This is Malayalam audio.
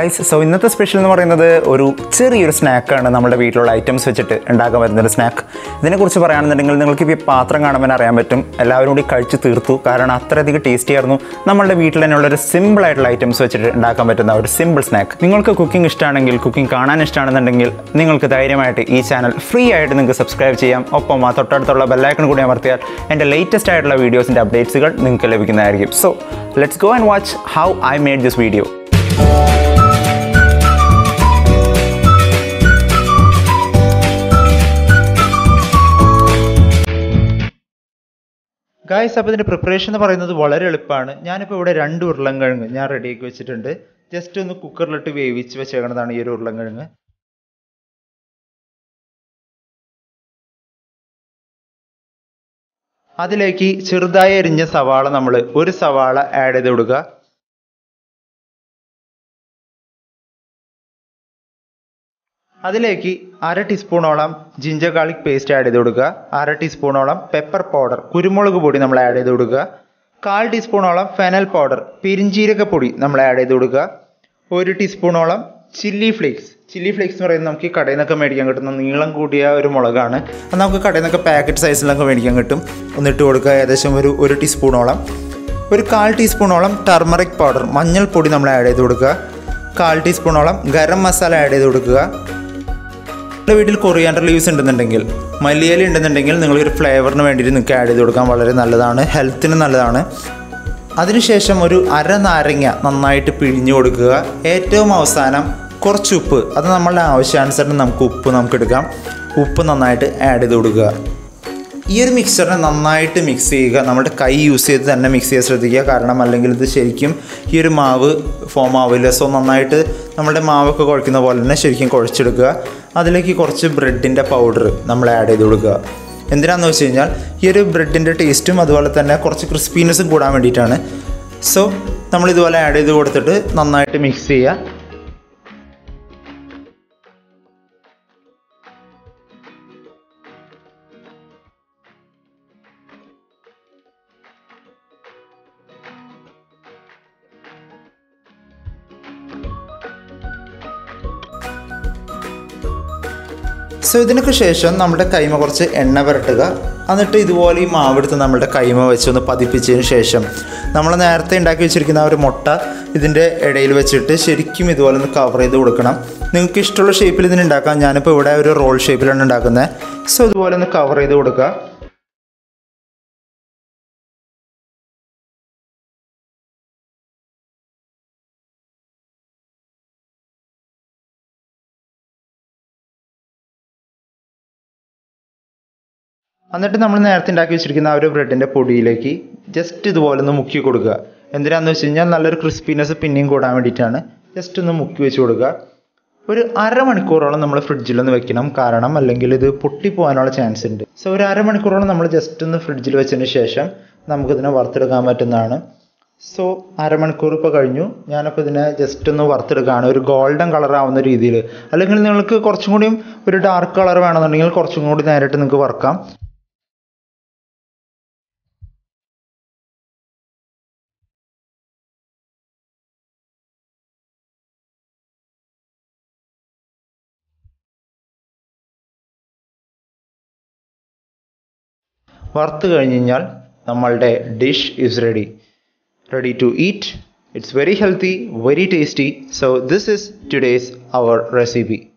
ഗൈസ്, സോ ഇന്നത്തെ സ്പെഷ്യൽ എന്ന് പറയുന്നത് ഒരു ചെറിയൊരു സ്നാക്കാണ്. നമ്മുടെ വീട്ടിലുള്ള ഐറ്റംസ് വെച്ചിട്ട് ഉണ്ടാക്കാൻ പറ്റുന്നൊരു സ്നാക്ക്. ഇതിനെക്കുറിച്ച് പറയുകയാണെന്നുണ്ടെങ്കിൽ നിങ്ങൾക്ക് ഇപ്പോൾ ഈ പാത്രം കാണുമ്പോൾ അറിയാൻ പറ്റും എല്ലാവരും കൂടി കഴിച്ച് തീർത്തു. കാരണം അത്രയധികം ടേസ്റ്റി ആയിരുന്നു. നമ്മളുടെ വീട്ടിൽ തന്നെയുള്ളൊരു സിമ്പിൾ ആയിട്ടുള്ള ഐറ്റംസ് വെച്ചിട്ട് ഉണ്ടാക്കാൻ പറ്റുന്ന ഒരു സിമ്പിൾ സ്നാക്ക്. നിങ്ങൾക്ക് കുക്കിംഗ് ഇഷ്ടമാണെങ്കിൽ, കുക്കിംഗ് കാണാൻ ഇഷ്ടമാണെന്നുണ്ടെങ്കിൽ നിങ്ങൾക്ക് ധൈര്യമായിട്ട് ഈ ചാനൽ ഫ്രീ ആയിട്ട് നിങ്ങൾക്ക് സബ്സ്ക്രൈബ് ചെയ്യാം. ഒപ്പം ആ തൊട്ടടുത്തുള്ള ബെല്ലൈക്കൺ കൂടി അമർത്തിയാൽ എൻ്റെ ലേറ്റസ്റ്റ് ആയിട്ടുള്ള വീഡിയോസിൻ്റെ അപ്ഡേറ്റ്സുകൾ നിങ്ങൾക്ക് ലഭിക്കുന്നതായിരിക്കും. So let's go and watch how I made this video. Guys, അപ്പോൾ ഇതിൻ്റെ പ്രിപ്പറേഷൻ എന്ന് പറയുന്നത് വളരെ എളുപ്പമാണ്. ഞാനിപ്പോൾ ഇവിടെ 2 ഉരുളൻകിഴങ്ങ് ഞാൻ റെഡിയാക്കി വെച്ചിട്ടുണ്ട്. ജസ്റ്റ് ഒന്ന് കുക്കറിലിട്ട് വേവിച്ച് വെച്ചേക്കുന്നതാണ് ഈ ഒരു ഉരുളൻകിഴങ്ങ്. അതിലേക്ക് ചെറുതായി അരിഞ്ഞ സവാള, നമ്മൾ ഒരു സവാള ആഡ് ചെയ്ത് കൊടുക്കുക. അതിലേക്ക് 1/2 ടീസ്പൂണോളം ജിഞ്ചർ ഗാർലിക് പേസ്റ്റ് ആഡ് ചെയ്ത് കൊടുക്കുക. 1/2 ടീസ്പൂണോളം പെപ്പർ പൗഡർ, കുരുമുളക് പൊടി നമ്മൾ ആഡ് ചെയ്ത് കൊടുക്കുക. 1/4 ടീസ്പൂണോളം ഫെനൽ പൗഡർ, പെരിഞ്ജീരക പൊടി നമ്മൾ ആഡ് ചെയ്ത് കൊടുക്കുക. 1 ടീസ്പൂണോളം ചില്ലി ഫ്ലേക്സ്. ചില്ലി ഫ്ലേക്സ് എന്ന് പറയുന്നത് നമുക്ക് ഈ കടയിൽ നിന്നൊക്കെ മേടിക്കാൻ കിട്ടുന്ന നീളം കൂടിയ ഒരു മുളകാണ്. അത് നമുക്ക് കടയിൽ നിന്നൊക്കെ പാക്കറ്റ് സൈസിലൊക്കെ മേടിക്കാൻ കിട്ടും. ഒന്നിട്ട് കൊടുക്കുക. ഏകദേശം ഒരു 1 ടീസ്പൂണോളം. 1/4 ടീസ്പൂണോളം ടർമറിക് പൗഡർ, മഞ്ഞൾപ്പൊടി നമ്മൾ ആഡ് ചെയ്ത് കൊടുക്കുക. 1/4 ടീസ്പൂണോളം ഗരം മസാല ആഡ് ചെയ്ത് കൊടുക്കുക. നിങ്ങളുടെ വീട്ടിൽ കൊറിയാൻഡർ ലീവ്സ് ഉണ്ടെന്നുണ്ടെങ്കിൽ, മല്ലിയില ഉണ്ടെന്നുണ്ടെങ്കിൽ നിങ്ങളൊരു ഫ്ലേവറിന് വേണ്ടിയിട്ട് നിങ്ങൾക്ക് ആഡ് ചെയ്ത് കൊടുക്കാൻ വളരെ നല്ലതാണ്, ഹെൽത്തിന് നല്ലതാണ്. അതിനുശേഷം ഒരു 1/2 നാരങ്ങ നന്നായിട്ട് പിഴിഞ്ഞു കൊടുക്കുക. ഏറ്റവും അവസാനം കുറച്ച് ഉപ്പ്, അത് നമ്മളുടെ ആവശ്യാനുസരണം നമുക്ക് എടുക്കാം. ഉപ്പ് നന്നായിട്ട് ആഡ് ചെയ്ത് കൊടുക്കുക. ഈ ഒരു മിക്സറിനെ നന്നായിട്ട് മിക്സ് ചെയ്യുക. നമ്മുടെ കൈ യൂസ് ചെയ്ത് തന്നെ മിക്സ് ചെയ്യാൻ ശ്രദ്ധിക്കുക. കാരണം അല്ലെങ്കിൽ ഇത് ശരിക്കും ഈ ഒരു മാവ് ഫോം ആവില്ല. സോ നന്നായിട്ട് നമ്മുടെ മാവൊക്കെ കുഴക്കുന്ന പോലെ തന്നെ ശരിക്കും കുഴച്ചെടുക്കുക. അതിലേക്ക് കുറച്ച് ബ്രെഡിൻ്റെ പൗഡർ നമ്മൾ ആഡ് ചെയ്ത് കൊടുക്കുക. എന്തിനാണെന്ന് വെച്ച് കഴിഞ്ഞാൽ ഈ ഒരു ബ്രെഡിൻ്റെ ടേസ്റ്റും അതുപോലെ തന്നെ കുറച്ച് ക്രിസ്പീനെസ്സും കൂടാൻ വേണ്ടിയിട്ടാണ്. സോ നമ്മളിതുപോലെ ആഡ് ചെയ്ത് കൊടുത്തിട്ട് നന്നായിട്ട് മിക്സ് ചെയ്യുക. സോ ഇതിനൊക്കെ ശേഷം നമ്മുടെ കൈമ കുറച്ച് എണ്ണ പുരട്ടുക. എന്നിട്ട് ഇതുപോലെ ഈ മാവെടുത്ത് നമ്മുടെ കൈമ വെച്ചൊന്ന് പതിപ്പിച്ചതിന് ശേഷം നമ്മൾ നേരത്തെ ഉണ്ടാക്കി വെച്ചിരിക്കുന്ന ഒരു മുട്ട ഇതിൻ്റെ ഇടയിൽ വെച്ചിട്ട് ശരിക്കും ഇതുപോലെ ഒന്ന് കവർ ചെയ്ത് കൊടുക്കണം. നിങ്ങൾക്ക് ഇഷ്ടമുള്ള ഷേപ്പിൽ ഇതിന് ഉണ്ടാക്കാം. ഞാനിപ്പോൾ ഇവിടെ ഒരു റോൾ ഷേപ്പിലാണ് ഉണ്ടാക്കുന്നത്. സോ ഇതുപോലെ ഒന്ന് കവർ ചെയ്ത് കൊടുക്കുക. എന്നിട്ട് നമ്മൾ നേരത്തെ ഉണ്ടാക്കി വെച്ചിരിക്കുന്ന ആ ഒരു ബ്രെഡിൻ്റെ പൊടിയിലേക്ക് ജസ്റ്റ് ഇതുപോലെ ഒന്ന് മുക്കി കൊടുക്കുക. എന്തിനാണെന്ന് വെച്ച് കഴിഞ്ഞാൽ നല്ലൊരു ക്രിസ്പിനെസ് പിന്നെയും കൂടാൻ വേണ്ടിയിട്ടാണ്. ജസ്റ്റ് ഒന്ന് മുക്കി വെച്ച് കൊടുക്കുക. ഒരു 1/2 മണിക്കൂറോളം നമ്മൾ ഫ്രിഡ്ജിലൊന്ന് വെക്കണം. കാരണം അല്ലെങ്കിൽ ഇത് പൊട്ടിപ്പോകാനുള്ള ചാൻസ് ഉണ്ട്. സോ ഒരു 1/2 മണിക്കൂറോളം നമ്മൾ ജസ്റ്റ് ഒന്ന് ഫ്രിഡ്ജിൽ വെച്ചതിന് ശേഷം നമുക്കിതിനെ വറുത്തെടുക്കാൻ പറ്റുന്നതാണ്. സോ 1/2 മണിക്കൂർ ഇപ്പോൾ കഴിഞ്ഞു. ഞാനപ്പോൾ ഇതിനെ ജസ്റ്റ് ഒന്ന് വറുത്തെടുക്കുകയാണ് ഒരു ഗോൾഡൻ കളർ ആവുന്ന രീതിയിൽ. അല്ലെങ്കിൽ നിങ്ങൾക്ക് കുറച്ചും കൂടിയും ഒരു ഡാർക്ക് കളർ വേണമെന്നുണ്ടെങ്കിൽ കുറച്ചും കൂടി നേരിട്ട് നിങ്ങൾക്ക് വറുക്കാം. വറുത്ത് കഴിഞ്ഞ് കഴിഞ്ഞാൽ നമ്മളുടെ dish is ready to eat. It's very healthy, very tasty. So this is today's our recipe.